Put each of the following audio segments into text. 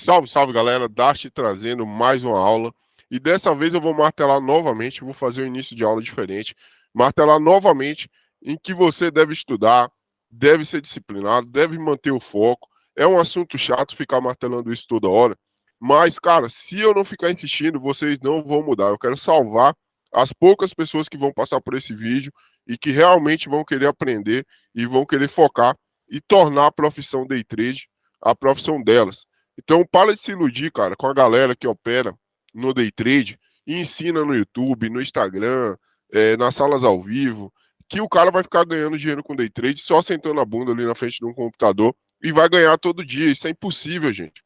Salve, salve galera, Dart trazendo mais uma aula e dessa vez eu vou martelar novamente, vou fazer um início de aula diferente, martelar novamente em que você deve estudar, deve ser disciplinado, deve manter o foco. É um assunto chato ficar martelando isso toda hora, mas cara, se eu não ficar insistindo, vocês não vão mudar. Eu quero salvar as poucas pessoas que vão passar por esse vídeo e que realmente vão querer aprender e vão querer focar e tornar a profissão day trade a profissão delas. Então, para de se iludir, cara, com a galera que opera no day trade e ensina no YouTube, no Instagram, nas salas ao vivo, que o cara vai ficar ganhando dinheiro com day trade só sentando a bunda ali na frente de um computador e vai ganhar todo dia. Isso é impossível, gente.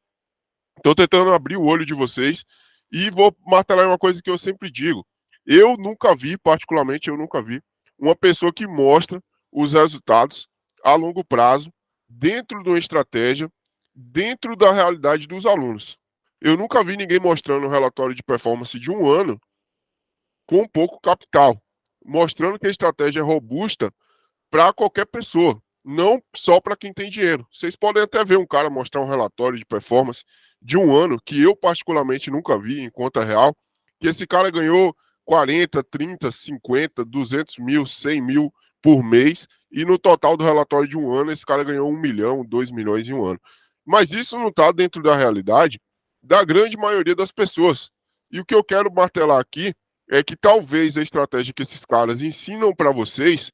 Estou tentando abrir o olho de vocês e vou martelar uma coisa que eu sempre digo. Eu nunca vi, particularmente, eu nunca vi uma pessoa que mostra os resultados a longo prazo, dentro de uma estratégia, dentro da realidade dos alunos. Eu nunca vi ninguém mostrando um relatório de performance de um ano com pouco capital, mostrando que a estratégia é robusta para qualquer pessoa, não só para quem tem dinheiro. Vocês podem até ver um cara mostrar um relatório de performance de um ano, que eu particularmente nunca vi em conta real, que esse cara ganhou 40, 30, 50, 200 mil, 100 mil por mês, e no total do relatório de um ano, esse cara ganhou 1 milhão, 2 milhões em um ano. Mas isso não está dentro da realidade da grande maioria das pessoas. E o que eu quero martelar aqui é que talvez a estratégia que esses caras ensinam para vocês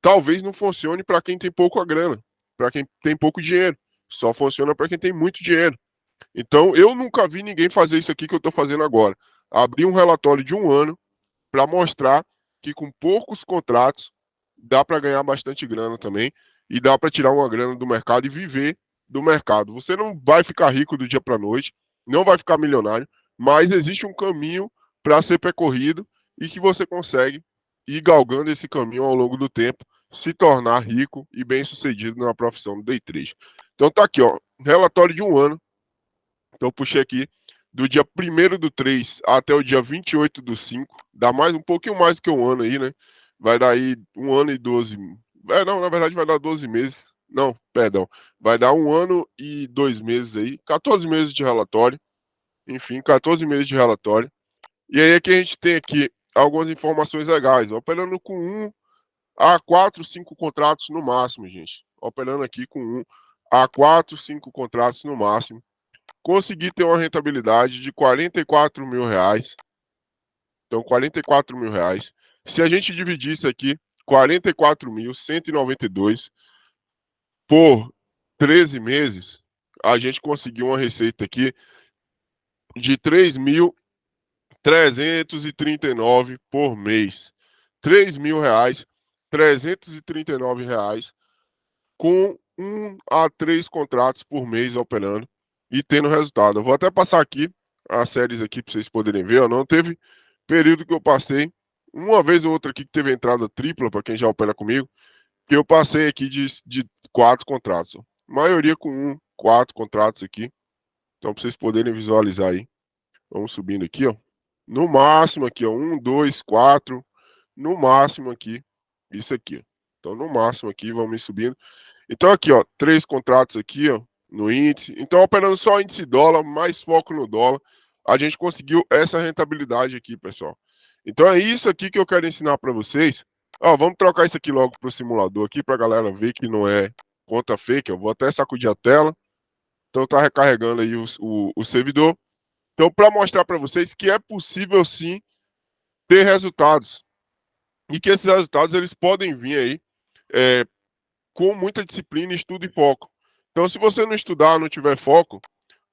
talvez não funcione para quem tem pouca grana, para quem tem pouco dinheiro. Só funciona para quem tem muito dinheiro. Então, eu nunca vi ninguém fazer isso aqui que eu estou fazendo agora. Abrir um relatório de um ano para mostrar que com poucos contratos dá para ganhar bastante grana também e dá para tirar uma grana do mercado e viver do mercado. Você não vai ficar rico do dia para a noite, não vai ficar milionário, mas existe um caminho para ser percorrido e que você consegue ir galgando esse caminho ao longo do tempo, se tornar rico e bem-sucedido na profissão do day trade. Então tá aqui, ó, relatório de um ano. Então eu puxei aqui do dia 1º do 3 até o dia 28 do 5, dá mais um pouquinho mais do que um ano aí, né? Vai dar aí um ano e 12. Não, na verdade vai dar 12 meses. Não, perdão. Vai dar um ano e 2 meses aí, 14 meses de relatório. Enfim, 14 meses de relatório. E aí aqui a gente tem aqui algumas informações legais. Operando com 1 a 4, 5 contratos no máximo, gente. Operando aqui com 1 a 4, 5 contratos no máximo. Consegui ter uma rentabilidade de 44 mil reais. Então, 44 mil reais. Se a gente dividir isso aqui, 44.192 por 13 meses, a gente conseguiu uma receita aqui de 3.339 por mês. 3 mil reais, 339 reais, com 1 a 3 contratos por mês operando e tendo resultado. Eu vou até passar aqui as séries aqui para vocês poderem ver. Ó, não teve período que eu passei, uma vez ou outra aqui que teve entrada tripla, para quem já opera comigo, que eu passei aqui de 4 contratos. Ó. Maioria com 4 contratos aqui. Então, para vocês poderem visualizar aí. Vamos subindo aqui, ó. No máximo aqui, ó. 1, 2, 4. No máximo aqui. Isso aqui, ó. Então, no máximo aqui, vamos subindo. Então, aqui, ó. 3 contratos aqui, ó. No índice. Então, operando só índice dólar, mais foco no dólar. A gente conseguiu essa rentabilidade aqui, pessoal. Então, é isso aqui que eu quero ensinar para vocês. Ó, vamos trocar isso aqui logo para o simulador aqui, para a galera ver que não é conta fake. Eu vou até sacudir a tela. Então, tá recarregando aí o servidor. Então, para mostrar para vocês que é possível sim ter resultados e que esses resultados eles podem vir aí com muita disciplina, estudo e foco. Então, se você não estudar, não tiver foco,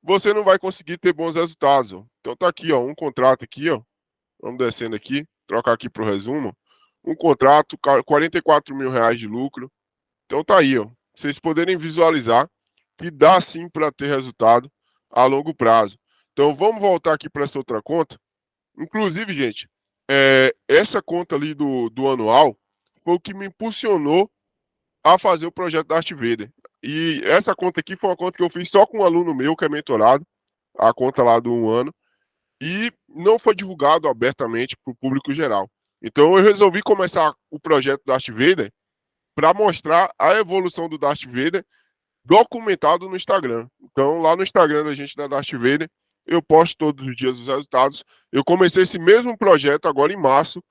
você não vai conseguir ter bons resultados. Ó. Então, tá aqui, ó, um contrato aqui, ó. Vamos descendo aqui, trocar aqui para o resumo. Um contrato, 44 mil reais de lucro. Então, tá aí, ó. Vocês poderem visualizar que dá sim para ter resultado a longo prazo. Então, vamos voltar aqui para essa outra conta. Inclusive, gente, essa conta ali do anual foi o que me impulsionou a fazer o projeto da Arte Vader. E essa conta aqui foi uma conta que eu fiz só com um aluno meu, que é mentorado, a conta lá do 1 ano, e não foi divulgado abertamente para o público geral. Então eu resolvi começar o projeto da Arte Vader para mostrar a evolução do Darth Vader documentado no Instagram. Então, lá no Instagram da gente, da Darth Vader, eu posto todos os dias os resultados. Eu comecei esse mesmo projeto agora em março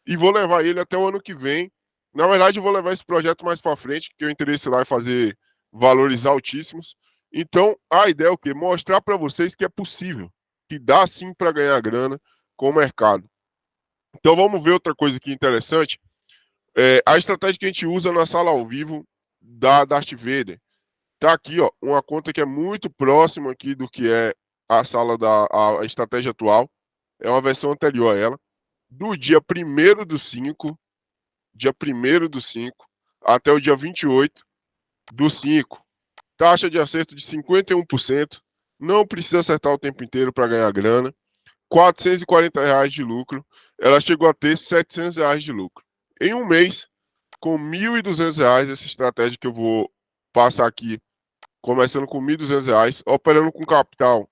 e vou levar ele até o ano que vem. Na verdade, eu vou levar esse projeto mais para frente, porque o interesse lá é fazer valores altíssimos. Então, a ideia é o quê? Mostrar para vocês que é possível, que dá sim para ganhar grana com o mercado. Então, vamos ver outra coisa aqui interessante. A estratégia que a gente usa na sala ao vivo da Darth Vader. Tá aqui, ó, uma conta que é muito próxima aqui do que é a sala a estratégia atual. É uma versão anterior a ela. Do dia 1º do 5, dia 1º do 5, até o dia 28 do 5. Taxa de acerto de 51%. Não precisa acertar o tempo inteiro para ganhar grana. R$ 440 de lucro. Ela chegou a ter R$ 700 de lucro. Em um mês, com R$ 1.200, essa estratégia que eu vou passar aqui, começando com R$ 1.200, operando com capital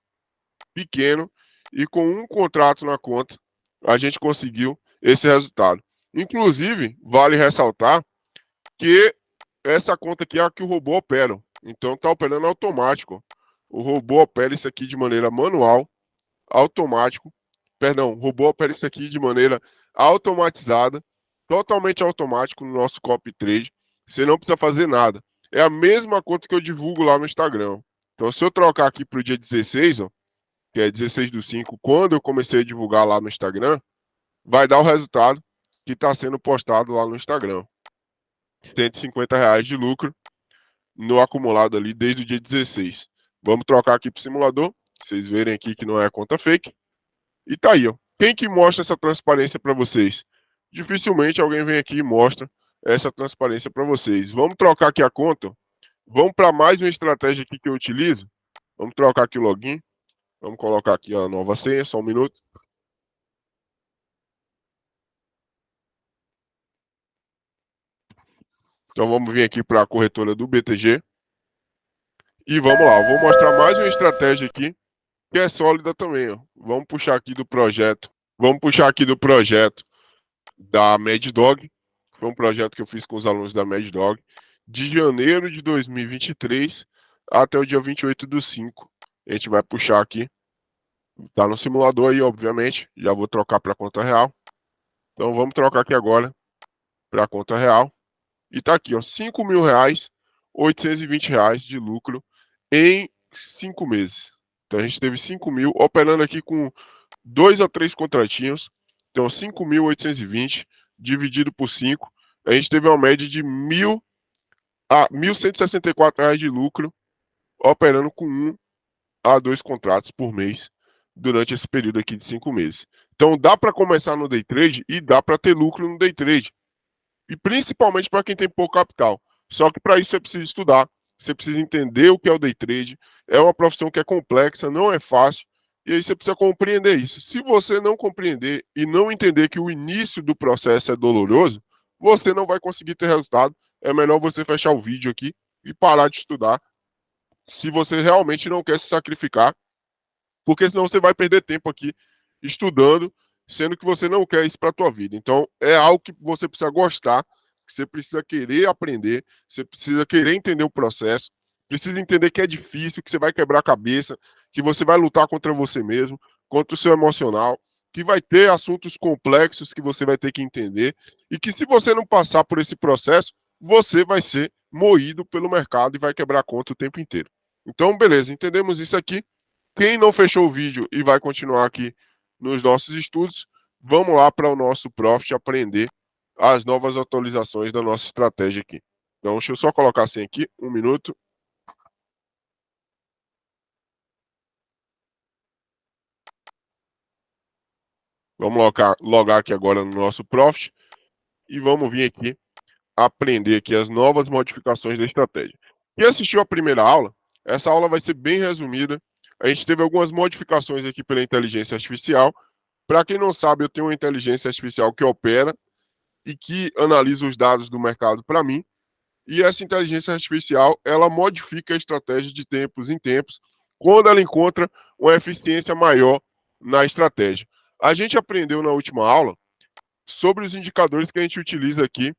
pequeno e com um contrato na conta, a gente conseguiu esse resultado. Inclusive, vale ressaltar que essa conta aqui é a que o robô opera. Então, está operando automático. O robô opera isso aqui de maneira manual, automático. Perdão, o robô opera isso aqui de maneira automatizada, totalmente automático no nosso copy trade. Você não precisa fazer nada. É a mesma conta que eu divulgo lá no Instagram. Então, se eu trocar aqui para o dia 16, ó, que é 16 do 5, quando eu comecei a divulgar lá no Instagram, vai dar o resultado que está sendo postado lá no Instagram. R$ 150 de lucro no acumulado ali desde o dia 16. Vamos trocar aqui para o simulador, vocês verem aqui que não é conta fake. E tá aí, ó. Quem que mostra essa transparência para vocês? Dificilmente alguém vem aqui e mostra essa transparência para vocês. Vamos trocar aqui a conta. Vamos para mais uma estratégia aqui que eu utilizo. Vamos trocar aqui o login. Vamos colocar aqui a nova senha, só um minuto. Então vamos vir aqui para a corretora do BTG. E vamos lá, vou mostrar mais uma estratégia aqui, que é sólida também, ó. Vamos puxar aqui do projeto. Vamos puxar aqui do projeto da Mad Dog. Foi um projeto que eu fiz com os alunos da Mad Dog, de janeiro de 2023 até o dia 28 do 5. A gente vai puxar aqui. Tá no simulador aí, obviamente. Já vou trocar para a conta real. Então vamos trocar aqui agora para a conta real. E tá aqui, ó, R$ 5.000, R$ 820 de lucro em 5 meses. Então a gente teve 5.000 operando aqui com 2 a 3 contratinhos. Então 5.820 dividido por 5, a gente teve uma média de R$ 1.164 de lucro operando com 1 a 2 contratos por mês durante esse período aqui de 5 meses. Então dá para começar no day trade e dá para ter lucro no day trade. E principalmente para quem tem pouco capital. Só que para isso você precisa estudar, você precisa entender o que é o day trade. É uma profissão que é complexa, não é fácil. E aí você precisa compreender isso. Se você não compreender e não entender que o início do processo é doloroso, você não vai conseguir ter resultado. É melhor você fechar o vídeo aqui e parar de estudar, se você realmente não quer se sacrificar, porque senão você vai perder tempo aqui estudando, sendo que você não quer isso para a tua vida. Então, é algo que você precisa gostar, que você precisa querer aprender, você precisa querer entender o processo, precisa entender que é difícil, que você vai quebrar a cabeça, que você vai lutar contra você mesmo, contra o seu emocional, que vai ter assuntos complexos que você vai ter que entender, e que se você não passar por esse processo, você vai ser moído pelo mercado e vai quebrar a conta o tempo inteiro. Então, beleza, entendemos isso aqui. Quem não fechou o vídeo e vai continuar aqui nos nossos estudos, vamos lá para o nosso Profit aprender as novas atualizações da nossa estratégia aqui. Então, deixa eu só colocar assim aqui, um minuto. Vamos logar aqui agora no nosso Profit e vamos vir aqui aprender aqui as novas modificações da estratégia. Quem assistiu a primeira aula, essa aula vai ser bem resumida. A gente teve algumas modificações aqui pela inteligência artificial. Para quem não sabe, eu tenho uma inteligência artificial que opera e que analisa os dados do mercado para mim. E essa inteligência artificial, ela modifica a estratégia de tempos em tempos, quando ela encontra uma eficiência maior na estratégia. A gente aprendeu na última aula sobre os indicadores que a gente utiliza aqui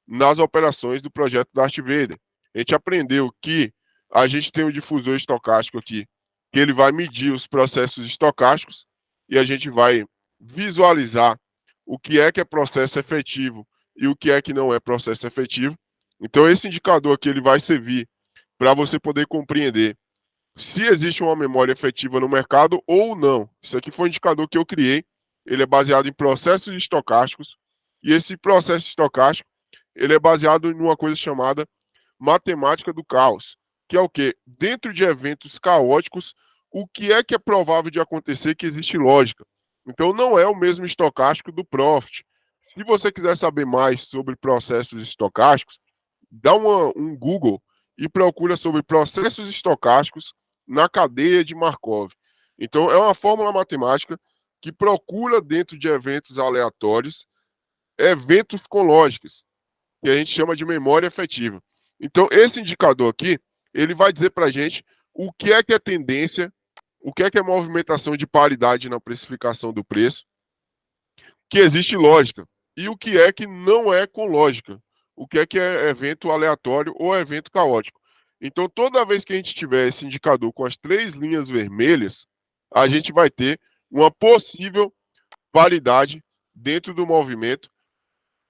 nas operações do projeto Darth Vader. A gente aprendeu que A gente tem o difusor estocástico aqui, que ele vai medir os processos estocásticos e a gente vai visualizar o que é processo efetivo e o que não é processo efetivo. Então, esse indicador aqui ele vai servir para você poder compreender se existe uma memória efetiva no mercado ou não. Isso aqui foi um indicador que eu criei. Ele é baseado em processos estocásticos e esse processo estocástico ele é baseado em uma coisa chamada matemática do caos, que é o quê? Dentro de eventos caóticos, o que é provável de acontecer que existe lógica. Então, não é o mesmo estocástico do Profit. Se você quiser saber mais sobre processos estocásticos, dá um Google e procura sobre processos estocásticos na cadeia de Markov. Então, é uma fórmula matemática que procura dentro de eventos aleatórios eventos com lógicas, que a gente chama de memória efetiva. Então, esse indicador aqui, ele vai dizer para a gente o que é tendência, o que é movimentação de paridade na precificação do preço, que existe lógica, e o que não é com lógica, o que é evento aleatório ou evento caótico. Então, toda vez que a gente tiver esse indicador com as 3 linhas vermelhas, a gente vai ter uma possível paridade dentro do movimento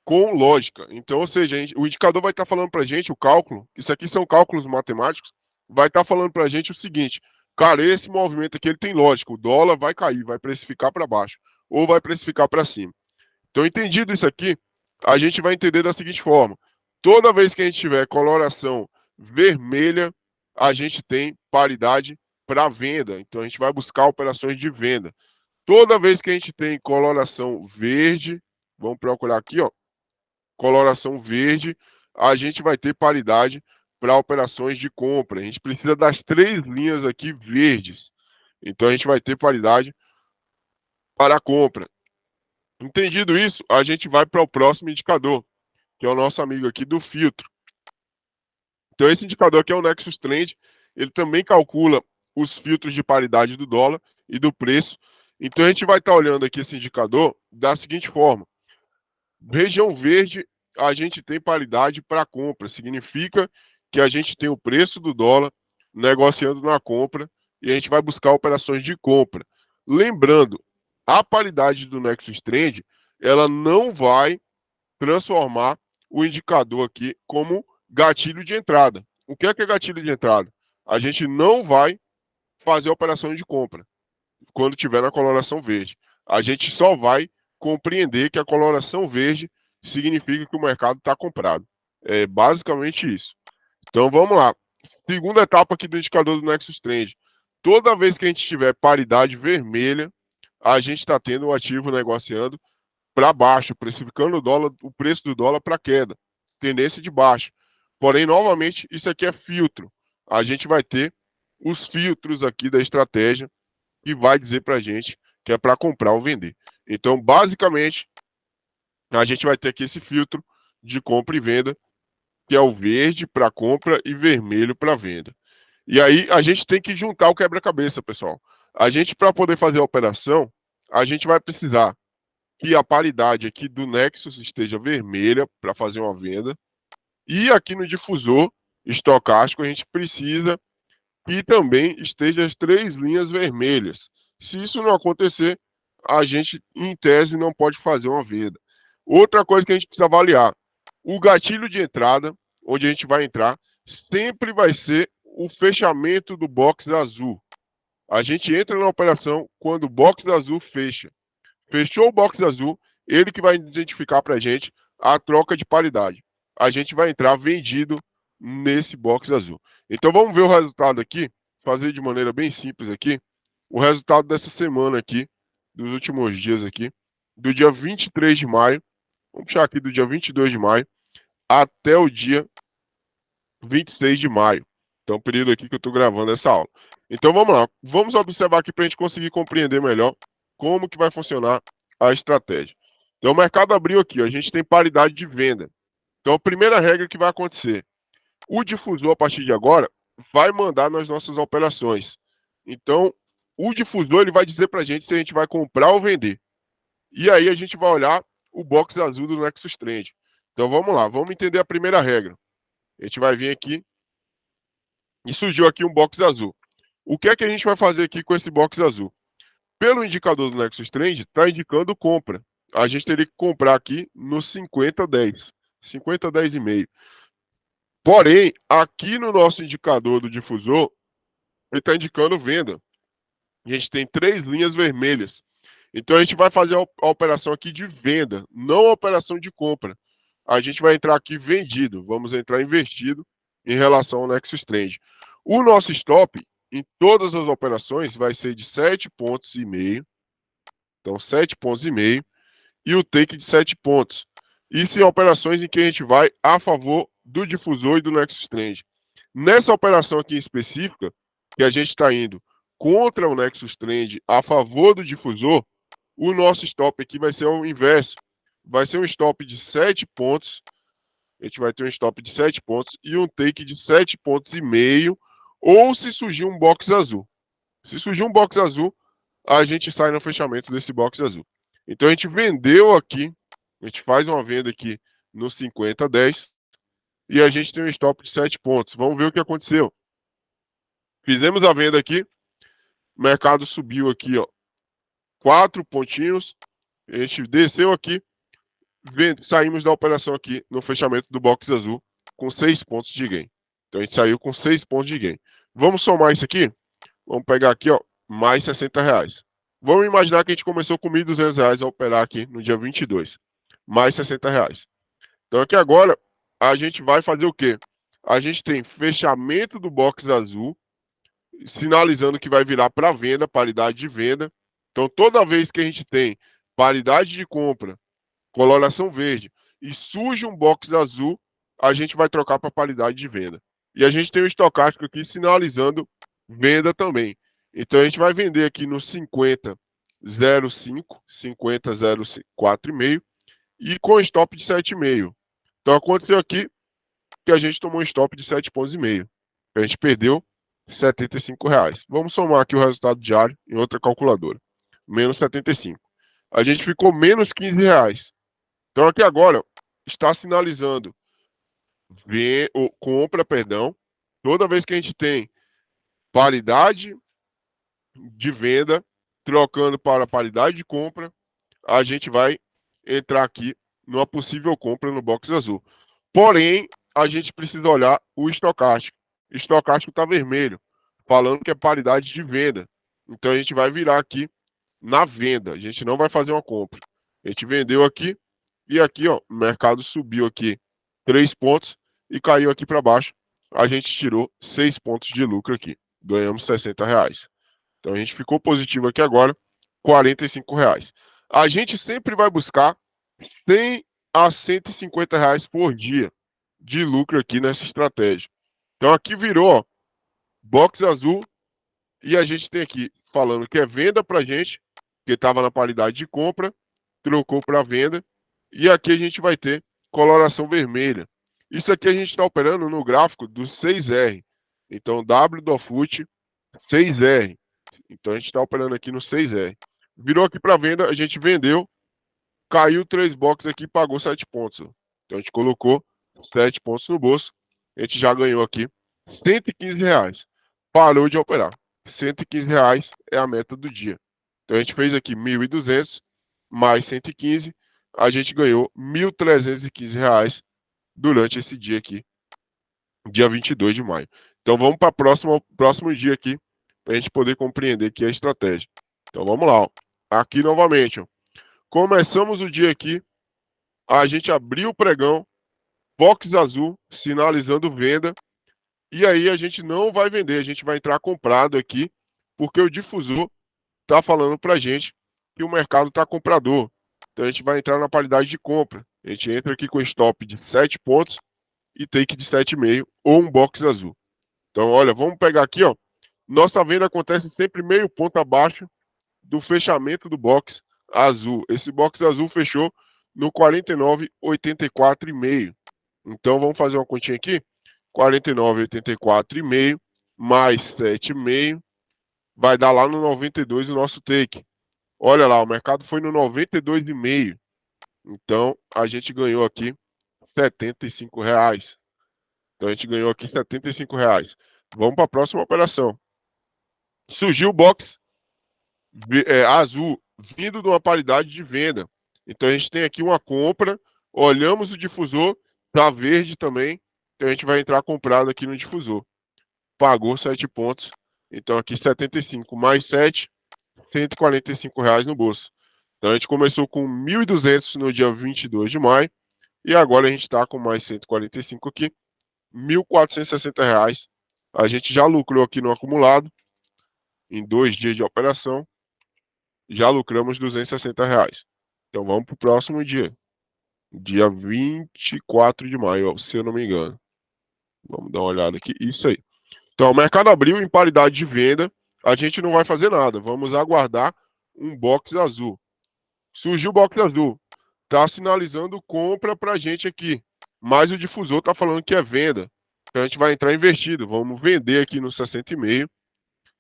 com lógica. Então, ou seja, o indicador vai estar falando para a gente, o cálculo, isso aqui são cálculos matemáticos, vai estar falando para a gente o seguinte, cara, esse movimento aqui ele tem lógica, o dólar vai cair, vai precificar para baixo, ou vai precificar para cima. Então, entendido isso aqui, a gente vai entender da seguinte forma, toda vez que a gente tiver coloração vermelha, a gente tem paridade para venda, então a gente vai buscar operações de venda. Toda vez que a gente tem coloração verde, vamos procurar aqui, ó, coloração verde, a gente vai ter paridade para operações de compra. A gente precisa das 3 linhas aqui verdes. Então, a gente vai ter paridade para a compra. Entendido isso, a gente vai para o próximo indicador, que é o nosso amigo aqui do filtro. Então, esse indicador aqui é o Nexus Trend. Ele também calcula os filtros de paridade do dólar e do preço. Então, a gente vai estar olhando aqui esse indicador da seguinte forma. Região verde, a gente tem paridade para compra. Significa que a gente tem o preço do dólar negociando na compra e a gente vai buscar operações de compra. Lembrando, a paridade do Nexus Trend, ela não vai transformar o indicador aqui como gatilho de entrada. O que é gatilho de entrada? A gente não vai fazer operações de compra quando tiver na coloração verde. A gente só vai compreender que a coloração verde significa que o mercado está comprado. É basicamente isso. Então vamos lá. Segunda etapa aqui do indicador do Nexus Trend. Toda vez que a gente tiver paridade vermelha, a gente está tendo o ativo negociando para baixo, precificando o dólar, o preço do dólar para queda. Tendência de baixo. Porém, novamente, isso aqui é filtro. A gente vai ter os filtros aqui da estratégia e vai dizer para a gente que é para comprar ou vender. Então, basicamente, a gente vai ter aqui esse filtro de compra e venda, que é o verde para compra e vermelho para venda. E aí a gente tem que juntar o quebra-cabeça, pessoal. A gente, para poder fazer a operação, a gente vai precisar que a paridade aqui do Nexus esteja vermelha para fazer uma venda. E aqui no difusor estocástico, a gente precisa e também esteja as 3 linhas vermelhas. Se isso não acontecer, a gente, em tese, não pode fazer uma venda. Outra coisa que a gente precisa avaliar, o gatilho de entrada, onde a gente vai entrar, sempre vai ser o fechamento do box azul. A gente entra na operação quando o box azul fecha. Fechou o box azul, ele que vai identificar para a gente a troca de paridade. A gente vai entrar vendido nesse box azul. Então vamos ver o resultado aqui, fazer de maneira bem simples aqui, o resultado dessa semana aqui, dos últimos dias aqui, do dia 23 de maio, vamos puxar aqui do dia 22 de maio, até o dia 26 de maio. Então, o período aqui que eu estou gravando essa aula. Então, vamos lá. Vamos observar aqui para a gente conseguir compreender melhor como que vai funcionar a estratégia. Então, o mercado abriu aqui. Ó, a gente tem paridade de venda. Então, a primeira regra que vai acontecer. O difusor, a partir de agora, vai mandar nas nossas operações. Então, o difusor ele vai dizer para a gente se a gente vai comprar ou vender. E aí, a gente vai olhar o box azul do Nexus Trend. Então, vamos lá. Vamos entender a primeira regra. A gente vai vir aqui E surgiu aqui um box azul. O que é que a gente vai fazer aqui com esse box azul? Pelo indicador do Nexus Trend, está indicando compra. A gente teria que comprar aqui no 50-10. 50-10,5. Porém, aqui no nosso indicador do difusor, ele está indicando venda. A gente tem 3 linhas vermelhas. Então a gente vai fazer a operação aqui de venda, não a operação de compra. A gente vai entrar aqui vendido, vamos entrar investido em relação ao Nexus Trend. O nosso stop em todas as operações vai ser de 7,5 pontos. Então 7,5 pontos e o take de 7 pontos. Isso em operações em que a gente vai a favor do difusor e do Nexus Trend. Nessa operação aqui em específica, que a gente está indo contra o Nexus Trend a favor do difusor, o nosso stop aqui vai ser o inverso. Vai ser um stop de 7 pontos. A gente vai ter um stop de 7 pontos e um take de 7,5 pontos. Ou se surgir um box azul. Se surgir um box azul, a gente sai no fechamento desse box azul. Então a gente vendeu aqui, a gente faz uma venda aqui no 50-10 e a gente tem um stop de 7 pontos. Vamos ver o que aconteceu. Fizemos a venda aqui, o mercado subiu aqui, ó, 4 pontinhos. A gente desceu aqui, saímos da operação aqui no fechamento do box azul com 6 pontos de gain. Então a gente saiu com 6 pontos de gain. Vamos somar isso aqui? Vamos pegar aqui, ó, mais R$60. Vamos imaginar que a gente começou com R$1.200 a operar aqui no dia 22. Mais R$60. Então aqui agora a gente vai fazer o quê? A gente tem fechamento do box azul, sinalizando que vai virar para venda, paridade de venda. Então toda vez que a gente tem paridade de compra, coloração verde, e surge um box azul, a gente vai trocar para paridade de venda. E a gente tem o estocástico aqui sinalizando venda também. Então a gente vai vender aqui no 50,05, 50,04,5 e com stop de 7,5. Então aconteceu aqui que a gente tomou um stop de 7,5 pontos. A gente perdeu R$75. Vamos somar aqui o resultado diário em outra calculadora. Menos 75. A gente ficou menos R$15. Então aqui agora está sinalizando compra, perdão. Toda vez que a gente tem paridade de venda, trocando para paridade de compra, a gente vai entrar aqui numa possível compra no box azul. Porém, a gente precisa olhar o estocástico. O estocástico está vermelho, falando que é paridade de venda. Então a gente vai virar aqui na venda. A gente não vai fazer uma compra. A gente vendeu aqui e aqui, ó, o mercado subiu aqui 3 pontos e caiu aqui para baixo. A gente tirou 6 pontos de lucro aqui. Ganhamos R$60. Então a gente ficou positivo aqui agora, R$45. A gente sempre vai buscar 100 a R$150 por dia de lucro aqui nessa estratégia. Então aqui virou, ó, box azul e a gente tem aqui falando que é venda para gente, que estava na paridade de compra, trocou para venda e aqui a gente vai ter coloração vermelha. Isso aqui a gente está operando no gráfico do 6R. Então W do FUT 6R. Então a gente está operando aqui no 6R. Virou aqui para venda, a gente vendeu, caiu 3 boxes aqui e pagou 7 pontos. Então a gente colocou 7 pontos no bolso. A gente já ganhou aqui R$115. Parou de operar. R$115 é a meta do dia. Então a gente fez aqui 1.200 mais 115. A gente ganhou R$1.315 durante esse dia aqui, dia 22 de maio. Então vamos para o próximo dia aqui, para a gente poder compreender aqui a estratégia. Então vamos lá. Ó. Aqui novamente. Ó. Começamos o dia aqui. A gente abriu o pregão, box azul, sinalizando venda. E aí a gente não vai vender, a gente vai entrar comprado aqui, porque o difusor está falando para a gente que o mercado está comprador. Então a gente vai entrar na paridade de compra. A gente entra aqui com stop de 7 pontos e take de 7,5 ou um box azul. Então, olha, vamos pegar aqui, ó. Nossa venda acontece sempre meio ponto abaixo do fechamento do box azul. Esse box azul fechou no 49,84,5. Então, vamos fazer uma continha aqui. 49,84,5 mais 7,5 vai dar lá no 92 o nosso take. Olha lá, o mercado foi no 92,5. Então, a gente ganhou aqui R$75. Então, a gente ganhou aqui R$75. Vamos para a próxima operação. Surgiu o box azul vindo de uma paridade de venda. Então a gente tem aqui uma compra, olhamos o difusor, tá verde também, então a gente vai entrar comprado aqui no difusor. Pagou 7 pontos, então aqui 75 mais 7, R$ 145 no bolso. Então a gente começou com 1.200 no dia 22 de maio, e agora a gente está com mais 145 aqui, R$ 1.460. A gente já lucrou aqui no acumulado, em 2 dias de operação, já lucramos R$ 260. Então vamos para o próximo dia. Dia 24 de maio, se eu não me engano. Vamos dar uma olhada aqui. Isso aí. Então, o mercado abriu em paridade de venda. A gente não vai fazer nada. Vamos aguardar um box azul. Surgiu o box azul. Está sinalizando compra para a gente aqui. Mas o difusor está falando que é venda. Então a gente vai entrar investido. Vamos vender aqui no 60,5.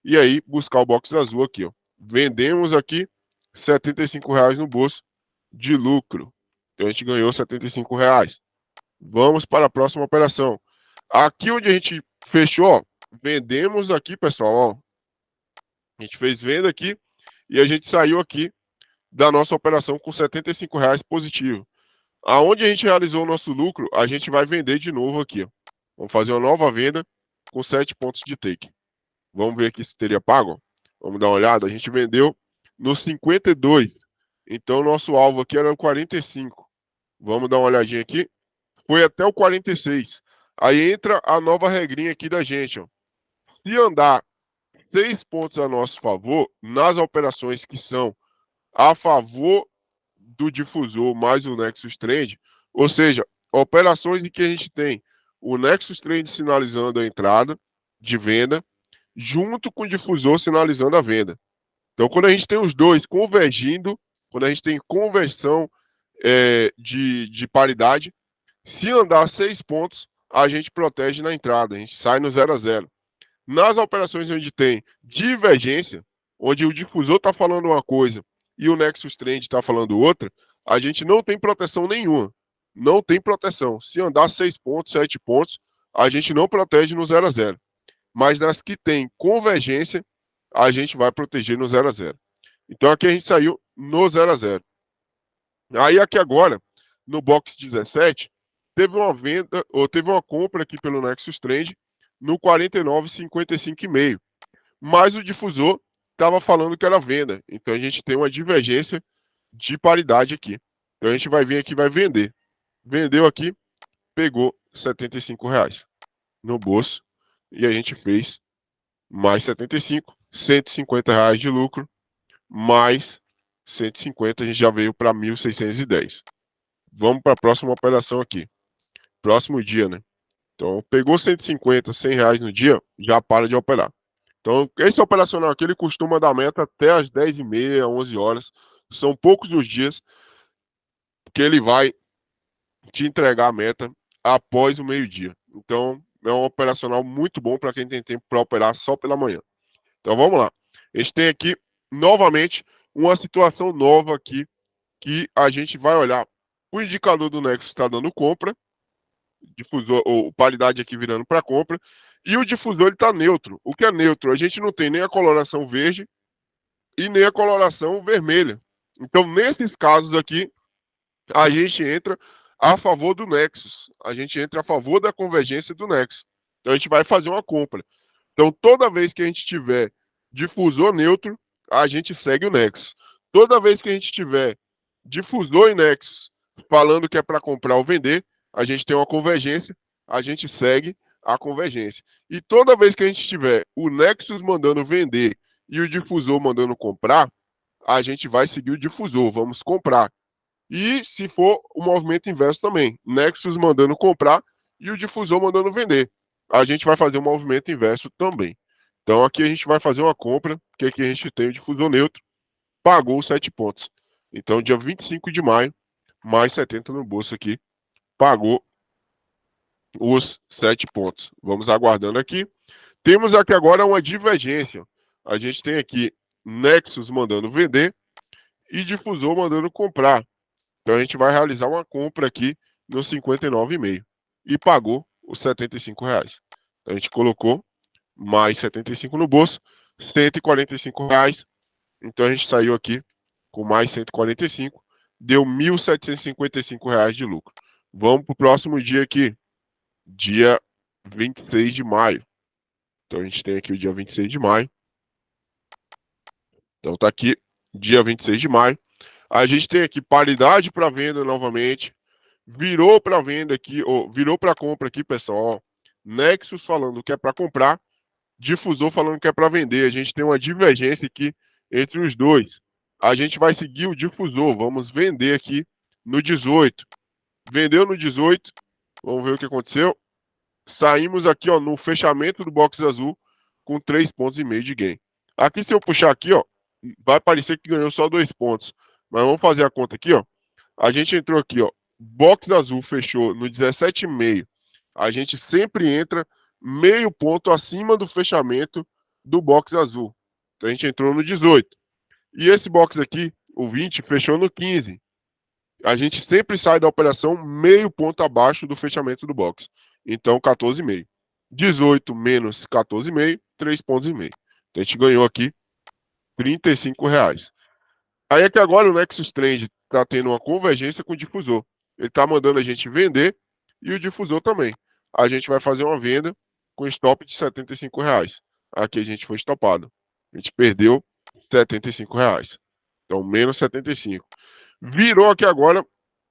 E aí buscar o box azul aqui. Ó. Vendemos aqui R$ 75 no bolso de lucro. Então a gente ganhou R$ 75. Vamos para a próxima operação. Aqui onde a gente fechou, ó, vendemos aqui, pessoal. Ó, a gente fez venda aqui e a gente saiu aqui da nossa operação com R$ 75 positivo. Aonde a gente realizou o nosso lucro, a gente vai vender de novo aqui. Ó. Vamos fazer uma nova venda com 7 pontos de take. Vamos ver aqui se teria pago. Vamos dar uma olhada. A gente vendeu no 52. Então, nosso alvo aqui era o 45. Vamos dar uma olhadinha aqui. Foi até o 46. Aí entra a nova regrinha aqui da gente. Ó. Se andar 6 pontos a nosso favor, nas operações que são a favor do difusor mais o Nexus Trend, ou seja, operações em que a gente tem o Nexus Trend sinalizando a entrada de venda, junto com o difusor sinalizando a venda. Então, quando a gente tem os dois convergindo, quando a gente tem conversão de paridade, se andar 6 pontos, a gente protege na entrada, a gente sai no 0 a 0. Nas operações onde tem divergência, onde o difusor está falando uma coisa e o Nexus Trend está falando outra, a gente não tem proteção nenhuma. Não tem proteção. Se andar 6 pontos, 7 pontos, a gente não protege no 0 a 0. Mas nas que tem convergência, a gente vai proteger no 0 a 0. Então aqui a gente saiu no 0 a 0. Aí aqui agora, no box 17, teve uma venda, ou teve uma compra aqui pelo Nexus Trend no 49,55,5. Mas o difusor estava falando que era venda. Então a gente tem uma divergência de paridade aqui. Então a gente vai vir aqui e vai vender. Vendeu aqui, pegou R$ 75 no bolso. E a gente fez mais 75, R$ 150 de lucro, mais 150, a gente já veio para 1.610. Vamos para a próxima operação aqui. Próximo dia, né? Então, pegou 150, R$ 100 no dia, já para de operar. Então, esse operacional aqui, ele costuma dar meta até as 10h30, 11 horas. São poucos os dias que ele vai te entregar a meta após o meio-dia. Então, é um operacional muito bom para quem tem tempo para operar só pela manhã. Então, vamos lá. A gente tem aqui, novamente, uma situação nova aqui, que a gente vai olhar. O indicador do Nexus está dando compra, difusor, ou paridade aqui virando para compra, e o difusor ele está neutro. O que é neutro? A gente não tem nem a coloração verde e nem a coloração vermelha. Então, nesses casos aqui, a gente entra a favor do Nexus. A gente entra a favor da convergência do Nexus. Então, a gente vai fazer uma compra. Então, toda vez que a gente tiver difusor neutro, a gente segue o Nexus. Toda vez que a gente tiver difusor e Nexus falando que é para comprar ou vender, a gente tem uma convergência, a gente segue a convergência. E toda vez que a gente tiver o Nexus mandando vender e o difusor mandando comprar, a gente vai seguir o difusor, vamos comprar. E se for o movimento inverso também, Nexus mandando comprar e o difusor mandando vender, a gente vai fazer o movimento inverso também. Então aqui a gente vai fazer uma compra, que aqui a gente tem o difusor neutro, pagou os 7 pontos. Então dia 25 de maio, mais 70 no bolso aqui, pagou os 7 pontos. Vamos aguardando aqui. Temos aqui agora uma divergência. A gente tem aqui Nexus mandando vender e difusor mandando comprar. Então a gente vai realizar uma compra aqui no 59,5 e pagou os R$ 75. Então a gente colocou mais 75 no bolso, R$ 145. Então a gente saiu aqui com mais 145, deu R$ 1.755 de lucro. Vamos para o próximo dia aqui, dia 26 de maio. Então a gente tem aqui o dia 26 de maio. Então tá aqui, dia 26 de maio. A gente tem aqui paridade para venda novamente. Virou para venda aqui, ou virou para compra aqui, pessoal. Nexus falando que é para comprar, Difusor falando que é para vender. A gente tem uma divergência aqui entre os dois. A gente vai seguir o Difusor. Vamos vender aqui no 18. Vendeu no 18. Vamos ver o que aconteceu. Saímos aqui, ó, no fechamento do box azul com 3,5 pontos de gain. Aqui, se eu puxar aqui, ó, vai parecer que ganhou só 2 pontos. Mas vamos fazer a conta aqui, ó. A gente entrou aqui, ó. Box azul fechou no 17,5. A gente sempre entra meio ponto acima do fechamento do box azul. Então a gente entrou no 18. E esse box aqui, o 20, fechou no 15. A gente sempre sai da operação meio ponto abaixo do fechamento do box. Então 14,5. 18 menos 14,5, 3,5 pontos. Então a gente ganhou aqui R$ 35. Aí é que agora o Nexus Trend está tendo uma convergência com o difusor. Ele está mandando a gente vender e o difusor também. A gente vai fazer uma venda com stop de R$ 75. Aqui a gente foi stopado. A gente perdeu R$ 75. Então, menos 75. Virou aqui agora,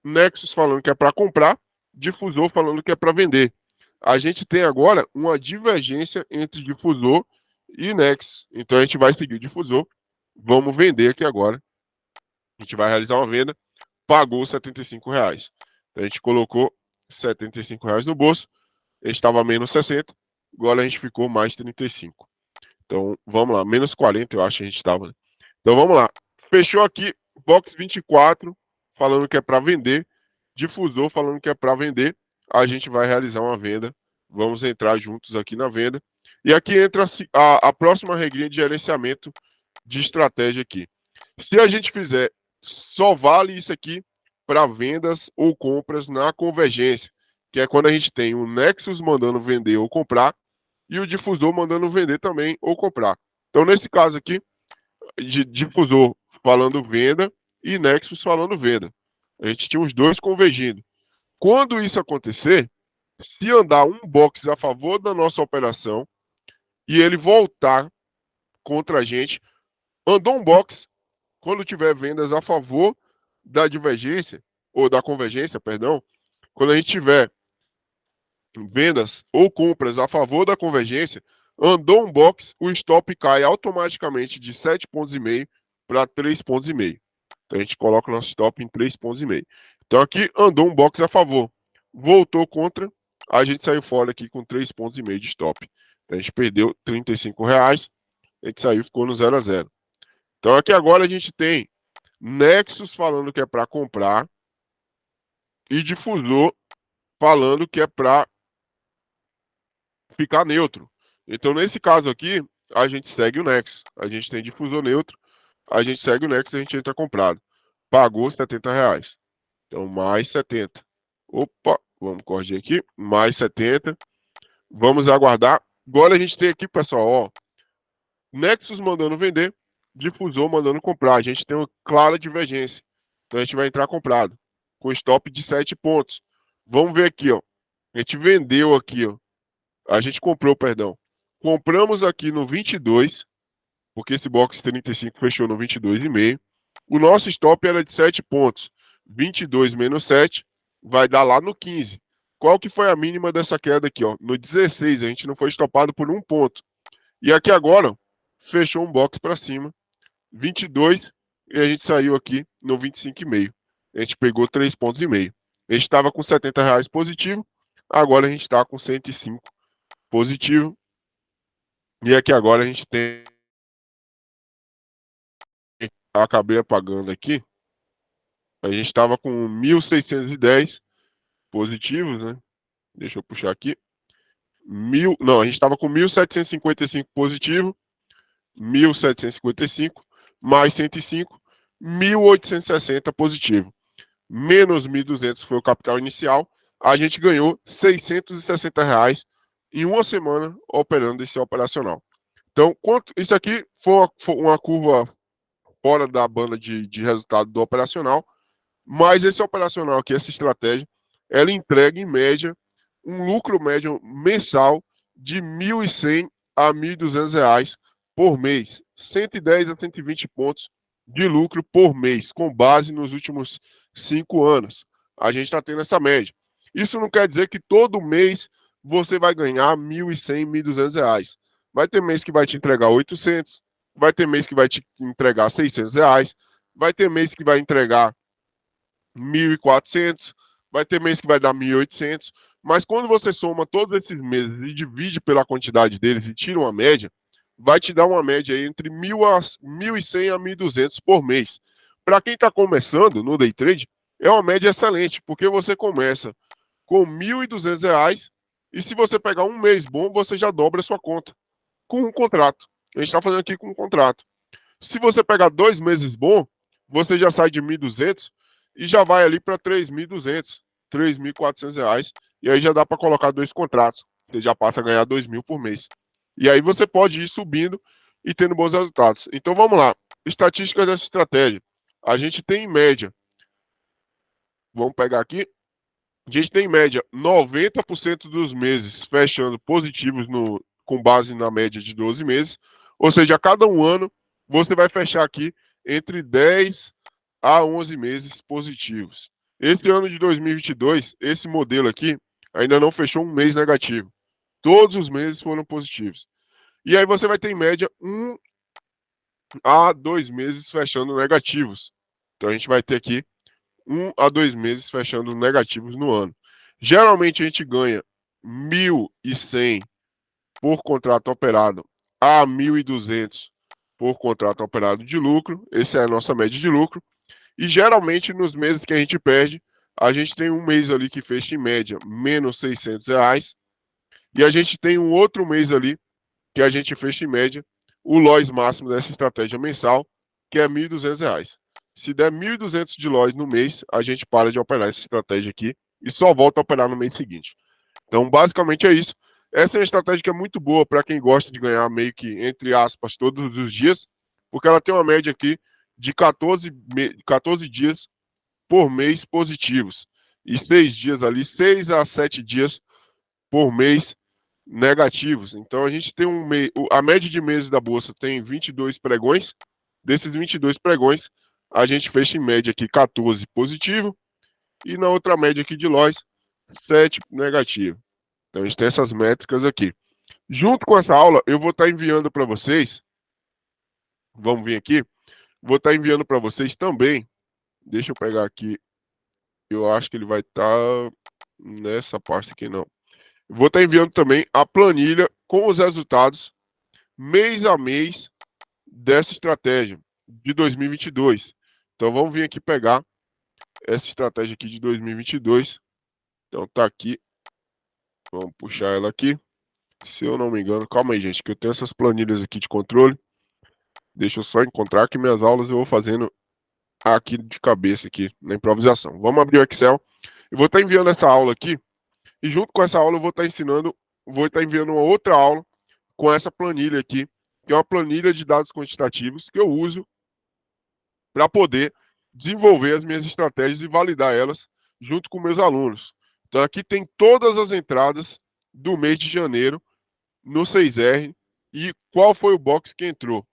Nexus falando que é para comprar, difusor falando que é para vender. A gente tem agora uma divergência entre difusor e Nexus. Então, a gente vai seguir o difusor. Vamos vender aqui agora. A gente vai realizar uma venda, pagou R$ 75. Então a gente colocou R$ 75 no bolso, a gente estava menos 60, agora a gente ficou mais 35. Então vamos lá, menos 40 eu acho que a gente estava. Então vamos lá, fechou aqui, box 24, falando que é para vender, difusor falando que é para vender, a gente vai realizar uma venda, vamos entrar juntos aqui na venda. E aqui entra a próxima regrinha de gerenciamento de estratégia aqui. Se a gente fizer, só vale isso aqui para vendas ou compras na convergência, que é quando a gente tem o Nexus mandando vender ou comprar e o difusor mandando vender também ou comprar. Então, nesse caso aqui, de difusor falando venda e Nexus falando venda. A gente tinha os dois convergindo. Quando isso acontecer, se andar um box a favor da nossa operação e ele voltar contra a gente, andou um box, quando tiver vendas a favor da divergência, ou da convergência, perdão, quando a gente tiver vendas ou compras a favor da convergência, andou um box, o stop cai automaticamente de 7,5 pontos para 3,5 pontos. Então a gente coloca o nosso stop em 3,5 pontos. Então aqui andou um box a favor, voltou contra, a gente saiu fora aqui com 3,5 pontos de stop. Então a gente perdeu R$ 35, a gente saiu e ficou no 0 a 0. Então aqui agora a gente tem Nexus falando que é para comprar e difusor falando que é para ficar neutro. Então, nesse caso aqui, a gente segue o Nexus. A gente tem difusor neutro, a gente segue o Nexus e a gente entra comprado. Pagou R$ 70. Então, mais 70. Opa, vamos corrigir aqui. Mais 70. Vamos aguardar. Agora a gente tem aqui, pessoal, ó, Nexus mandando vender, difusor mandando comprar. A gente tem uma clara divergência. Então, a gente vai entrar comprado, com stop de 7 pontos. Vamos ver aqui, ó. A gente vendeu aqui, ó. A gente comprou, perdão. Compramos aqui no 22, porque esse box 35 fechou no 22,5. O nosso stop era de 7 pontos. 22 menos 7 vai dar lá no 15. Qual que foi a mínima dessa queda aqui, ó? No 16, a gente não foi stopado por 1 ponto. E aqui agora, ó, fechou um box para cima, 22, e a gente saiu aqui no 25,5. A gente pegou 3,5 pontos. A gente estava com R$ 70 positivo, agora a gente está com 105 positivo. E aqui agora a gente tem. Acabei apagando aqui. A gente estava com 1.610 positivos, né? Deixa eu puxar aqui. Não, a gente estava com 1.755 positivo. 1.755 mais 105, 1.860 positivo. Menos 1.200 foi o capital inicial. A gente ganhou R$ 660 em uma semana operando esse operacional. Então, isso aqui foi uma curva fora da banda de resultado do operacional, mas esse operacional aqui, essa estratégia, ela entrega em média um lucro médio mensal de R$ 1.100 a R$ 1.200 por mês, 110 a 120 pontos de lucro por mês, com base nos últimos 5 anos. A gente está tendo essa média. Isso não quer dizer que todo mês você vai ganhar R$ 1.100, R$ 1.200. Vai ter mês que vai te entregar 800, vai ter mês que vai te entregar R$ 600, vai ter mês que vai entregar 1.400, vai ter mês que vai dar 1.800, mas quando você soma todos esses meses e divide pela quantidade deles e tira uma média, vai te dar uma média aí entre 1.100 a 1.200 por mês. Para quem está começando no day trade, é uma média excelente, porque você começa com R$ 1.200 e se você pegar um mês bom, você já dobra a sua conta com um contrato. A gente está fazendo aqui com um contrato. Se você pegar 2 meses bom, você já sai de 1.200 e já vai ali para 3.200, R$ 3.400. E aí já dá para colocar 2 contratos. Você já passa a ganhar 2.000 por mês. E aí você pode ir subindo e tendo bons resultados. Então vamos lá. Estatísticas dessa estratégia. A gente tem em média, vamos pegar aqui, a gente tem em média 90% dos meses fechando positivos com base na média de 12 meses. Ou seja, a cada um ano você vai fechar aqui entre 10 a 11 meses positivos. Esse ano de 2022, esse modelo aqui ainda não fechou um mês negativo. Todos os meses foram positivos. E aí você vai ter em média 1 a 2 meses fechando negativos. Então a gente vai ter aqui 1 a 2 meses fechando negativos no ano. Geralmente a gente ganha 1.100 por contrato operado a 1.200 por contrato operado de lucro. Essa é a nossa média de lucro. E geralmente nos meses que a gente perde, a gente tem um mês ali que fecha em média menos R$ 600. E a gente tem um outro mês ali que a gente fecha em média o loss máximo dessa estratégia mensal, que é R$ 1.200. Se der 1.200 de loss no mês, a gente para de operar essa estratégia aqui e só volta a operar no mês seguinte. Então, basicamente é isso. Essa é uma estratégia que é muito boa para quem gosta de ganhar meio que, entre aspas, todos os dias, porque ela tem uma média aqui de 14 dias por mês positivos e 6 dias ali, 6 a 7 dias por mês negativos. Então a gente tem a média de meses da bolsa tem 22 pregões. Desses 22 pregões, a gente fecha em média aqui 14 positivo e na outra média aqui de loss 7 negativo. Então a gente tem essas métricas aqui. Junto com essa aula, eu vou estar enviando para vocês, vamos vir aqui, vou estar enviando para vocês também. Deixa eu pegar aqui. Eu acho que ele vai estar nessa parte aqui não. Vou estar enviando também a planilha com os resultados mês a mês dessa estratégia de 2022. Então vamos vir aqui pegar essa estratégia aqui de 2022. Então tá aqui. Vamos puxar ela aqui. Se eu não me engano, calma aí, gente, que eu tenho essas planilhas aqui de controle. Deixa eu só encontrar que minhas aulas eu vou fazendo aqui de cabeça aqui na improvisação. Vamos abrir o Excel. Eu vou estar enviando essa aula aqui e junto com essa aula eu vou estar ensinando, vou estar enviando uma outra aula com essa planilha aqui, que é uma planilha de dados quantitativos que eu uso para poder desenvolver as minhas estratégias e validar elas junto com meus alunos. Então aqui tem todas as entradas do mês de janeiro no 6R e qual foi o box que entrou.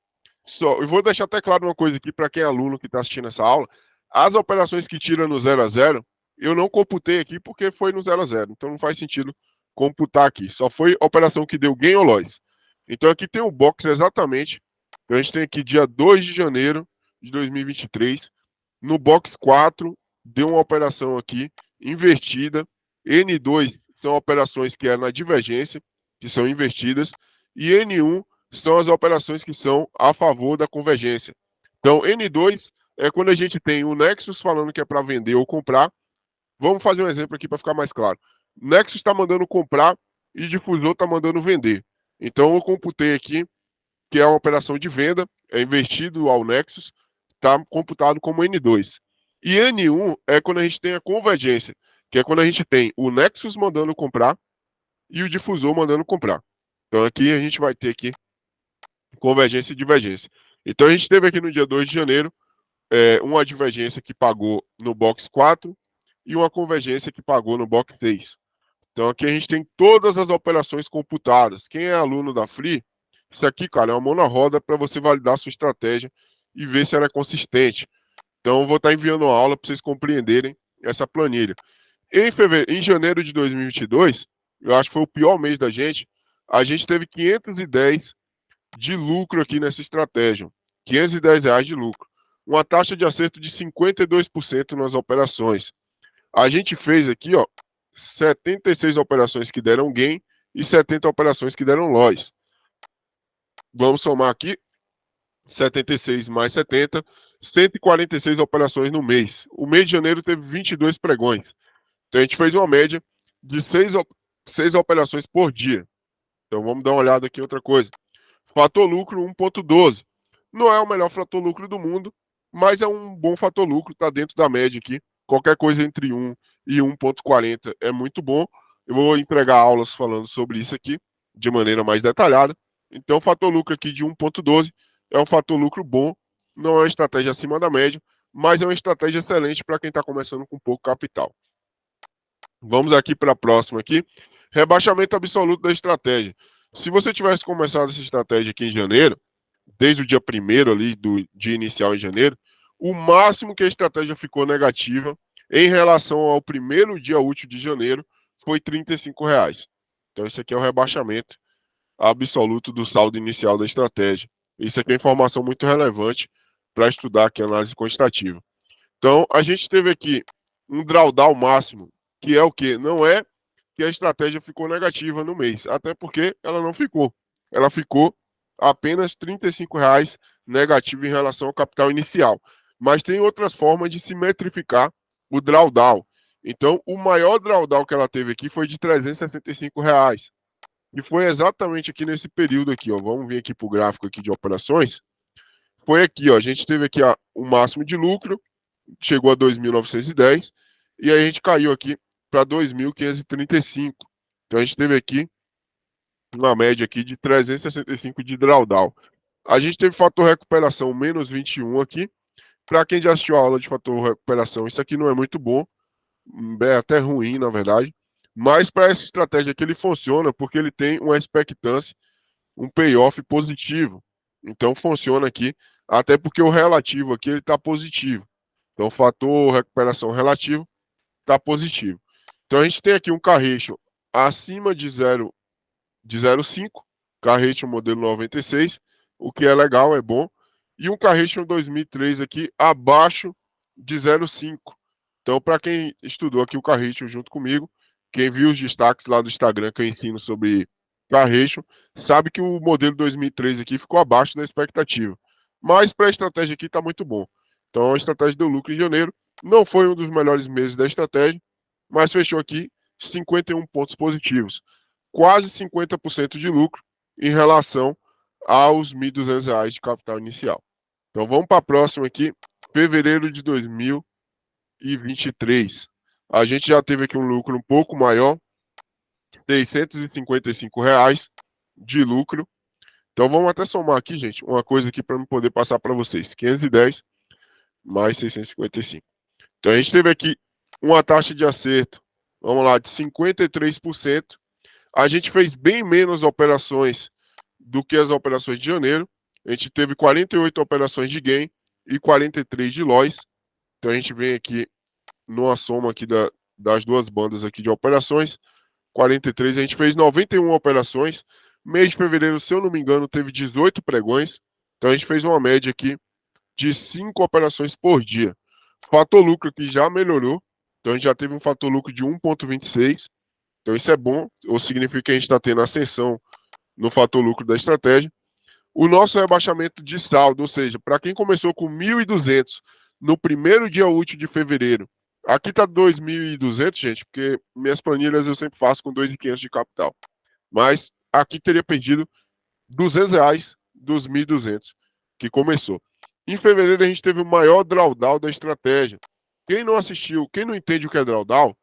Eu vou deixar até claro uma coisa aqui para quem é aluno que está assistindo essa aula. As operações que tira no 0 a 0, eu não computei aqui porque foi no 0 a 0. Então não faz sentido computar aqui. Só foi a operação que deu gain ou loss. Então aqui tem o box exatamente. Então, a gente tem aqui dia 2 de janeiro de 2023. No box 4, deu uma operação aqui invertida. N2 são operações que é na divergência, que são invertidas. E N1 são as operações que são a favor da convergência. Então, N2 é quando a gente tem o Nexus falando que é para vender ou comprar. Vamos fazer um exemplo aqui para ficar mais claro. Nexus está mandando comprar e Difusor está mandando vender. Então, eu computei aqui que é uma operação de venda, é investido ao Nexus, está computado como N2. E N1 é quando a gente tem a convergência, que é quando a gente tem o Nexus mandando comprar e o difusor mandando comprar. Então aqui a gente vai ter aqui convergência e divergência. Então a gente teve aqui no dia 2 de janeiro uma divergência que pagou no box 4 e uma convergência que pagou no box 6. Então aqui a gente tem todas as operações computadas. Quem é aluno da Free, isso aqui, cara, é uma mão na roda para você validar a sua estratégia e ver se ela é consistente. Então eu vou estar enviando uma aula para vocês compreenderem essa planilha. Em janeiro de 2022, eu acho que foi o pior mês da gente, a gente teve 510 de lucro aqui nessa estratégia. R$ 510 de lucro. Uma taxa de acerto de 52% nas operações. A gente fez aqui, ó, 76 operações que deram gain e 70 operações que deram loss. Vamos somar aqui 76 mais 70, 146 operações no mês. O mês de janeiro teve 22 pregões. Então a gente fez uma média de 6 operações por dia. Então vamos dar uma olhada aqui em outra coisa. Fator lucro 1.12. Não é o melhor fator lucro do mundo, mas é um bom fator lucro, está dentro da média aqui. Qualquer coisa entre 1 e 1.40 é muito bom. Eu vou entregar aulas falando sobre isso aqui de maneira mais detalhada. Então, o fator lucro aqui de 1.12 é um fator lucro bom, não é uma estratégia acima da média, mas é uma estratégia excelente para quem está começando com pouco capital. Vamos aqui para a próxima aqui. Rebaixamento absoluto da estratégia. Se você tivesse começado essa estratégia aqui em janeiro, desde o dia 1º ali do dia inicial em janeiro, o máximo que a estratégia ficou negativa em relação ao primeiro dia útil de janeiro foi R$ 35. Então isso aqui é o rebaixamento absoluto do saldo inicial da estratégia. Isso aqui é informação muito relevante para estudar aqui a análise quantitativa. Então a gente teve aqui um drawdown máximo, que é o que? Não é que a estratégia ficou negativa no mês, até porque ela não ficou. Ela ficou apenas R$ 35 negativo em relação ao capital inicial. Mas tem outras formas de se metrificar o drawdown. Então, o maior drawdown que ela teve aqui foi de R$ 365. E foi exatamente aqui nesse período aqui, ó. Vamos vir aqui para o gráfico aqui de operações. Foi aqui, ó. A gente teve aqui o máximo de lucro, chegou a 2.910, e aí a gente caiu aqui para 2.535. Então a gente teve aqui uma média aqui de 365 de drawdown. A gente teve fator recuperação menos 21 aqui. Para quem já assistiu a aula de fator recuperação, isso aqui não é muito bom, é até ruim, na verdade. Mas para essa estratégia aqui ele funciona porque ele tem uma expectância, um payoff positivo. Então funciona aqui, até porque o relativo aqui ele está positivo. Então o fator recuperação relativo está positivo. Então a gente tem aqui um carration acima de 0,5, carration modelo 96, o que é legal, é bom, e um carration 2003 aqui abaixo de 0,5. Então, para quem estudou aqui o carration junto comigo, quem viu os destaques lá do Instagram que eu ensino sobre carration, sabe que o modelo 2003 aqui ficou abaixo da expectativa. Mas para a estratégia aqui está muito bom. Então, a estratégia deu lucro em janeiro. Não foi um dos melhores meses da estratégia, mas fechou aqui 51 pontos positivos. Quase 50% de lucro em relação aos R$ 1.200 de capital inicial. Então vamos para a próxima aqui, fevereiro de 2023. A gente já teve aqui um lucro um pouco maior, R$ 655 de lucro. Então vamos até somar aqui, gente, uma coisa aqui para eu poder passar para vocês. 510 mais 655. Então a gente teve aqui uma taxa de acerto, vamos lá, de 53%. A gente fez bem menos operações do que as operações de janeiro. A gente teve 48 operações de gain e 43 de loss. Então a gente vem aqui numa soma aqui das duas bandas aqui de operações. 43, a gente fez 91 operações. Mês de fevereiro, se eu não me engano, teve 18 pregões. Então a gente fez uma média aqui de 5 operações por dia. Fator lucro aqui já melhorou. Então a gente já teve um fator lucro de 1,26. Então isso é bom, ou significa que a gente está tendo ascensão no fator lucro da estratégia. O nosso rebaixamento de saldo, ou seja, para quem começou com 1.200 no primeiro dia útil de fevereiro, aqui está 2.200, gente, porque minhas planilhas eu sempre faço com 2.500 de capital. Mas aqui teria perdido R$ 200 dos 1.200 que começou. Em fevereiro a gente teve o maior drawdown da estratégia. Quem não assistiu, quem não entende o que é drawdown,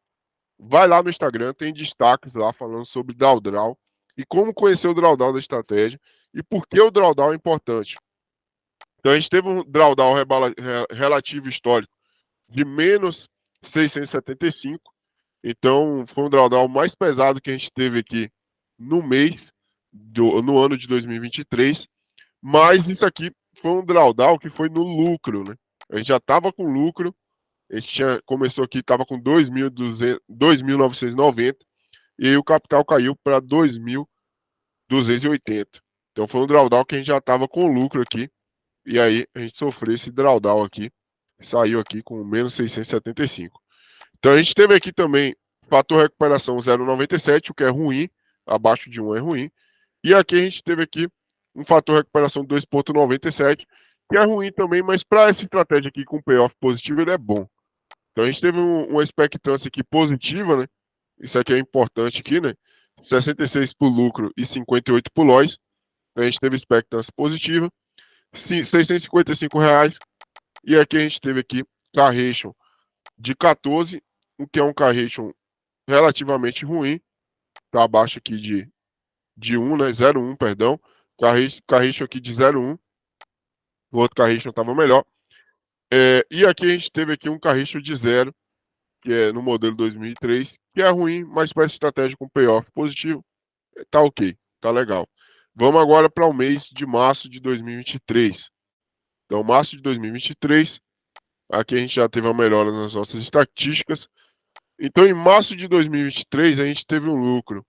vai lá no Instagram, tem destaques lá falando sobre drawdown e como conhecer o drawdown da estratégia e por que o drawdown é importante. Então a gente teve um drawdown relativo histórico de menos 675. Então foi um drawdown mais pesado que a gente teve aqui no mês, no ano de 2023. Mas isso aqui foi um drawdown que foi no lucro, né? A gente já estava com lucro, a gente começou aqui, estava com 2.990 e aí o capital caiu para 2.280. Então foi um drawdown que a gente já estava com lucro aqui e aí a gente sofreu esse drawdown aqui, saiu aqui com menos 675. Então a gente teve aqui também fator recuperação 0,97, o que é ruim, abaixo de 1 é ruim. E aqui a gente teve aqui um fator recuperação 2,97, que é ruim também, mas para essa estratégia aqui com payoff positivo, ele é bom. Então a gente teve uma expectância aqui positiva, né? Isso aqui é importante aqui, né? 66 por lucro e 58 por loss. Então a gente teve expectância positiva, R$ 655. E aqui a gente teve aqui carration de 14, o que é um carration relativamente ruim, tá abaixo aqui de 1, né? 0,1, perdão. Carration aqui de 0,1. O outro carration estava melhor. E aqui a gente teve aqui um carration de 0, que é no modelo 2003, que é ruim, mas para essa estratégia com payoff positivo, tá ok, tá legal. Vamos agora para o mês de março de 2023. Então, março de 2023, aqui a gente já teve uma melhora nas nossas estatísticas. Então, em março de 2023, a gente teve um lucro.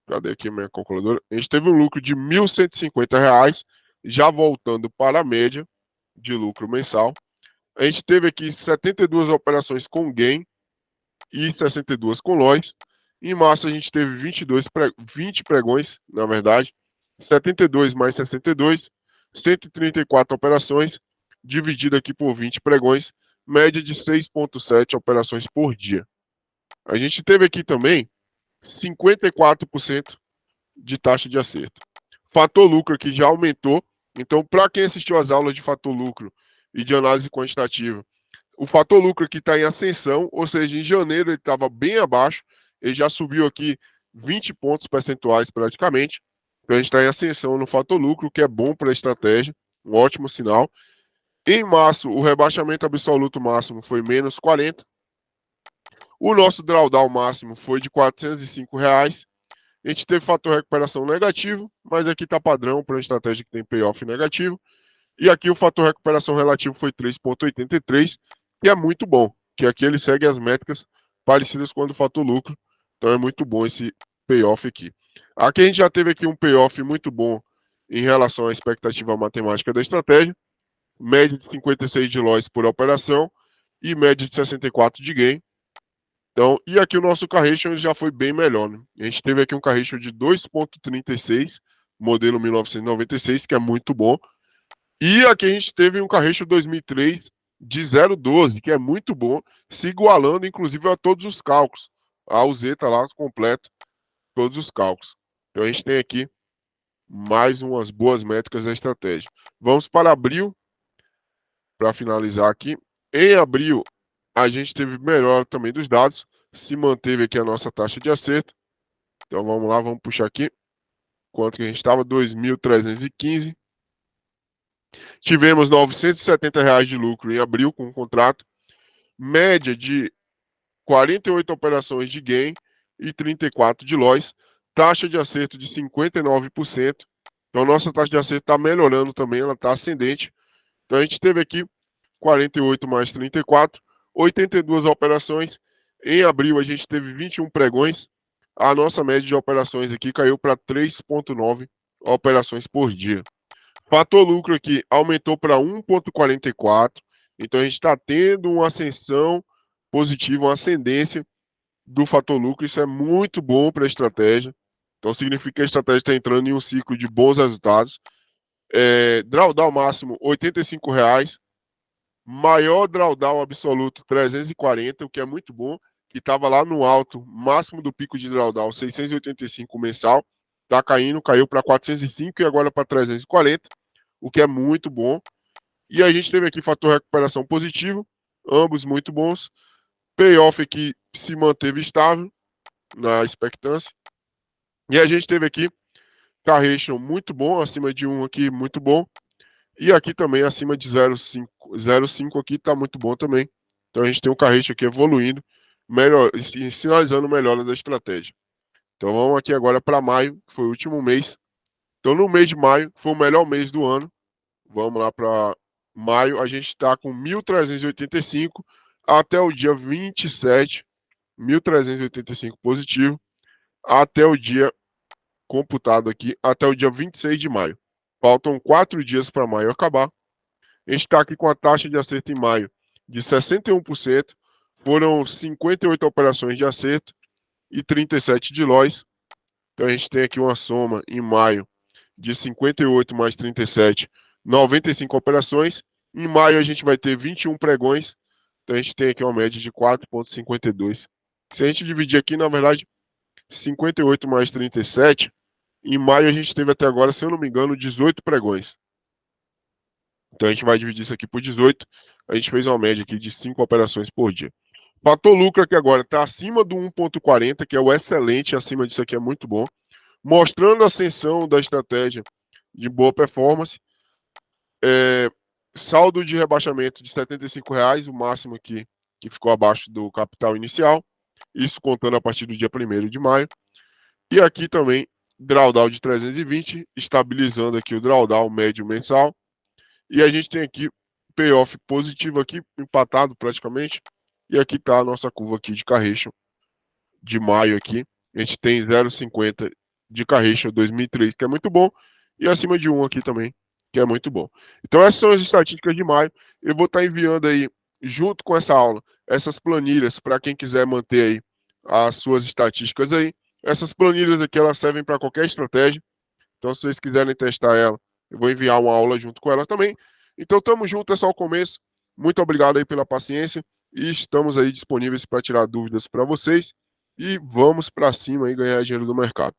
Cadê aqui a minha calculadora? A gente teve um lucro de R$ 1.150, já voltando para a média de lucro mensal. A gente teve aqui 72 operações com gain e 62 com loss. Em março a gente teve 20 pregões, na verdade, 72 mais 62, 134 operações, dividido aqui por 20 pregões, média de 6,7 operações por dia. A gente teve aqui também 54% de taxa de acerto. Fator lucro aqui já aumentou. Então, para quem assistiu às aulas de fator lucro e de análise quantitativa, o fator lucro aqui está em ascensão, ou seja, em janeiro ele estava bem abaixo, ele já subiu aqui 20 pontos percentuais praticamente. Então, a gente está em ascensão no fator lucro, o que é bom para a estratégia, um ótimo sinal. Em março, o rebaixamento absoluto máximo foi menos 40. O nosso drawdown máximo foi de R$ 405. A gente teve fator recuperação negativo, mas aqui está padrão para uma estratégia que tem payoff negativo. E aqui o fator recuperação relativo foi 3,83, que é muito bom, que aqui ele segue as métricas parecidas com a do fator lucro. Então é muito bom esse payoff aqui. Aqui a gente já teve aqui um payoff muito bom em relação à expectativa matemática da estratégia. Média de 56 de loss por operação e média de 64 de gain. Então, e aqui o nosso carration já foi bem melhor, né? A gente teve aqui um carration de 2,36, modelo 1996, que é muito bom. E aqui a gente teve um carration 2003 de 0,12, que é muito bom, se igualando inclusive a todos os cálculos. A Z tá lá completo, todos os cálculos. Então a gente tem aqui mais umas boas métricas da estratégia. Vamos para abril, para finalizar aqui. Em abril, a gente teve melhora também dos dados, se manteve aqui a nossa taxa de acerto. Então vamos lá, vamos puxar aqui. Quanto que a gente estava? 2.315. Tivemos R$ 970 de lucro em abril com o contrato. Média de 48 operações de gain e 34 de loss. Taxa de acerto de 59%. Então nossa taxa de acerto está melhorando também, ela está ascendente. Então a gente teve aqui 48 mais 34, 82 operações. Em abril a gente teve 21 pregões. A nossa média de operações aqui caiu para 3,9 operações por dia. Fator lucro aqui aumentou para 1,44. Então a gente está tendo uma ascensão positiva, uma ascendência do fator lucro. Isso é muito bom para a estratégia. Então significa que a estratégia está entrando em um ciclo de bons resultados. Drawdown máximo R$ 85. Maior drawdown absoluto 340, o que é muito bom, que estava lá no alto, máximo do pico de drawdown 685 mensal, tá caindo, caiu para 405 e agora para 340, o que é muito bom. E a gente teve aqui fator recuperação positivo, ambos muito bons. Payoff aqui se manteve estável na expectância. E a gente teve aqui Carration muito bom, acima de 1 aqui, muito bom. E aqui também acima de 0,5 aqui está muito bom também. Então a gente tem um Carration aqui evoluindo, melhor, sinalizando melhora da estratégia. Então vamos aqui agora para maio, que foi o último mês. Então no mês de maio, foi o melhor mês do ano. Vamos lá para maio, a gente está com 1.385 até o dia 27, 1.385 positivo, até o dia computado aqui, até o dia 26 de maio. Faltam 4 dias para maio acabar. A gente está aqui com a taxa de acerto em maio de 61%. Foram 58 operações de acerto e 37 de loss. Então a gente tem aqui uma soma em maio de 58 mais 37, 95 operações. Em maio a gente vai ter 21 pregões. Então a gente tem aqui uma média de 4,52. Se a gente dividir aqui, na verdade, 58 mais 37, em maio a gente teve até agora, se eu não me engano, 18 pregões. Então a gente vai dividir isso aqui por 18. A gente fez uma média aqui de 5 operações por dia. Fator lucro aqui agora está acima do 1,40, que é o excelente, acima disso aqui é muito bom. Mostrando a ascensão da estratégia de boa performance. Saldo de rebaixamento de R$ 75,00, o máximo aqui que ficou abaixo do capital inicial. Isso contando a partir do dia 1º de maio. E aqui também drawdown de 320, estabilizando aqui o drawdown médio mensal. E a gente tem aqui payoff positivo aqui, empatado praticamente. E aqui está a nossa curva aqui de Carration de maio aqui. A gente tem 0,50 de Carration 2003, que é muito bom. E acima de 1 aqui também, que é muito bom. Então essas são as estatísticas de maio. Eu vou estar enviando aí, junto com essa aula, essas planilhas para quem quiser manter aí as suas estatísticas aí. Essas planilhas aqui, elas servem para qualquer estratégia. Então, se vocês quiserem testar ela, eu vou enviar uma aula junto com ela também. Então, tamo junto, é só o começo. Muito obrigado aí pela paciência e estamos aí disponíveis para tirar dúvidas para vocês. E vamos para cima e ganhar dinheiro do mercado.